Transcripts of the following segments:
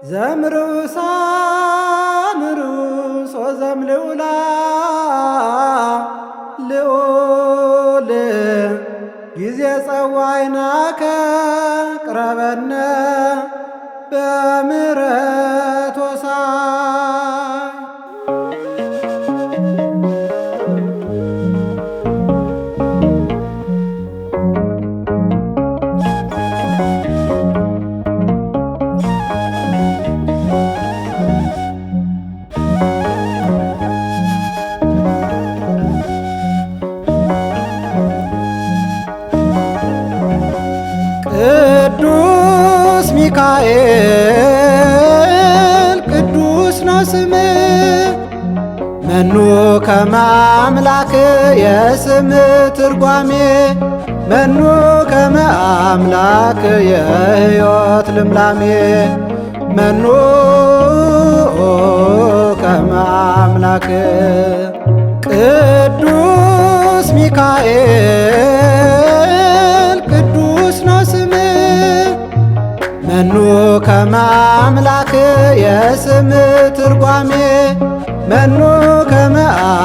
ዘምርሳን ርሶ ዘምልውላ ልዑል ጊዜ ጸዋዕናከ ቅረበነ በምሕረት ወሳይ ቅዱስ ሚካኤል ቅዱስ ነው ስምህ መኑ ከመ አምላክ የስም ትርጓሜ መኑ ከመ አምላክ የሕይወት ልምላሜ መኑ ከመ አምላክ ቅዱስ ሚካኤል ቅዱስ ነው ስምህ መኑ ከመ አምላክ የስም ትርጓሜ መኑ ከመ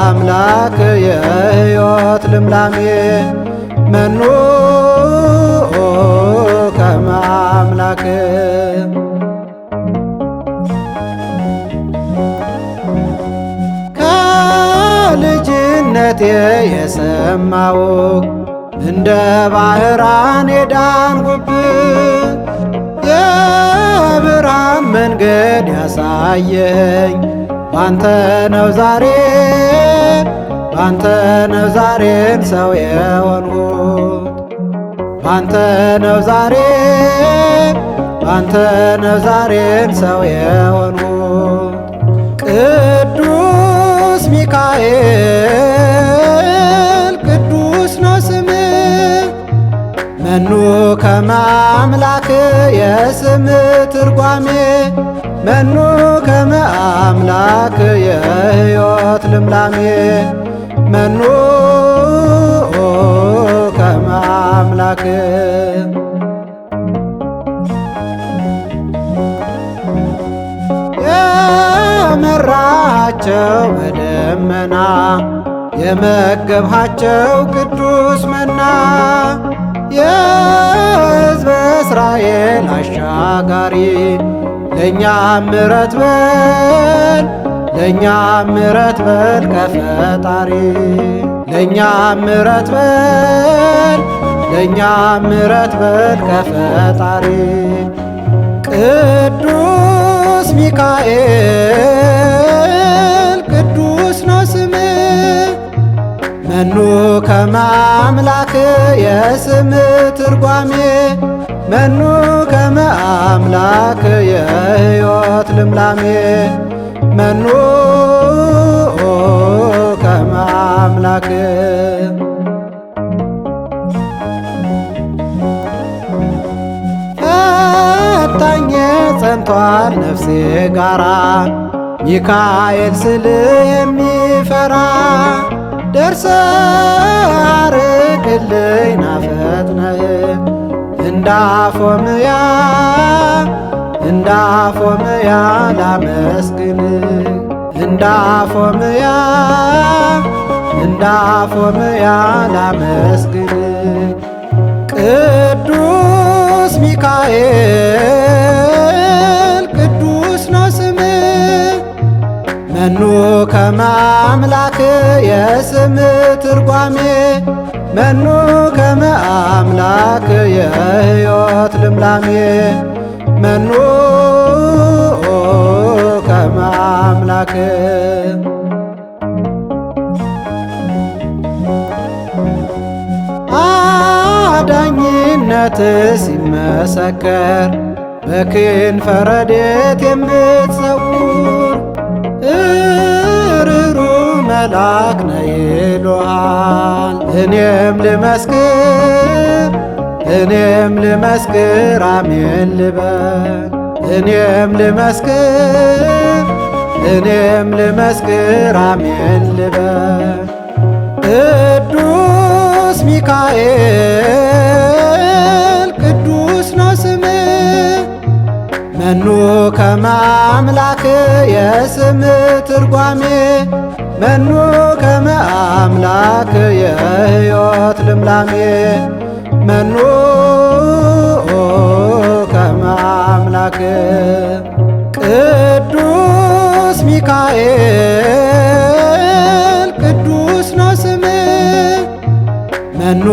አምላክ የሕይወት ልምላሜ መኑ ከመ አምላክ ከልጅነቴ የሰማሁህ እንደ ባህራን የዳንኩብህ የብርሃን መንገድ ያሳየኝ ባንተ ነው ዛሬ ባንተ ነው ዛሬን ሰው የሆንሁት ባንተ ነው ዛሬ ባንተ ነው ዛሬን ሰው የሆንሁት ቅዱስ ሚካኤል ቅዱስ ነው ስምህ መኑ ከመ አምላክ የስም ትርጓሜ መኑ ከመ አምላክ የሕይወት ልምላሜ መኑ ከመ አምላክ የመራሃቸው በደመና የመገብሃቸው ቅዱስ መና የሕዝበ እስራኤል አሻጋሪ ለእኛም ምሕረት በል ለእኛም ምሕረት በል ከፈጣሪ ለእኛም ምሕረት በል ለእኛም ምሕረት በል ከፈጣሪ ቅዱስ ሚካኤል ቅዱስ ነው ስምህ መኑ ከመ አምላክ የስም ትርጓሜ መኑ ከመ አምላክ የሕይወት ልምላሜ መኑ ከመ አምላክ ፈታኝ ጸንቷል ነፍሴ ጋራ ሚካኤል ስል የሚፈራ ደርሰህ አርቅልኝ ናፈጥነህ እንዳፎምያ ላመስግንህ እንዳፎምያ ላመስግንህ ቅዱስ ሚካኤል ቅዱስ ነው ስምህ መኑ ከመ አምላክ የስም ትርጓሜ መኑ ከመ አምላክ የሕይወት ልምላሜ መኑ ከመ አምላክ አዳኝነት ሲመሰከር በክንፈ ረድኤት የምትሰውር እሩሩ መልአክ ነህ ይሉሃል እኔም ልመስክር አሜን ልበል እኔም ልመስክር አሜን ልበል ቅዱስ ሚካኤል ቅዱስ ነው ስምህ መኑ ከመ አምላክ የስም ትርጓሜ መኑ ከመ አምላክ የሕይወት ልምላሜ መኑ ከመ አምላክ ቅዱስ ሚካኤል ቅዱስ ነው ስም መኑ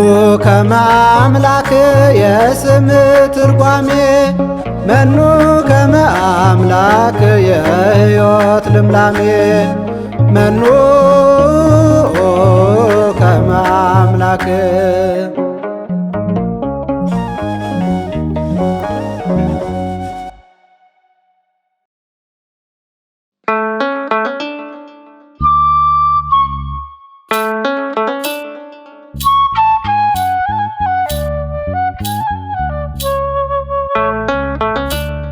ከመ አምላክ የስም ትርጓሜ መኑ ከመ አምላክ የሕይወት ልምላሜ መኑ ከመ አምላክ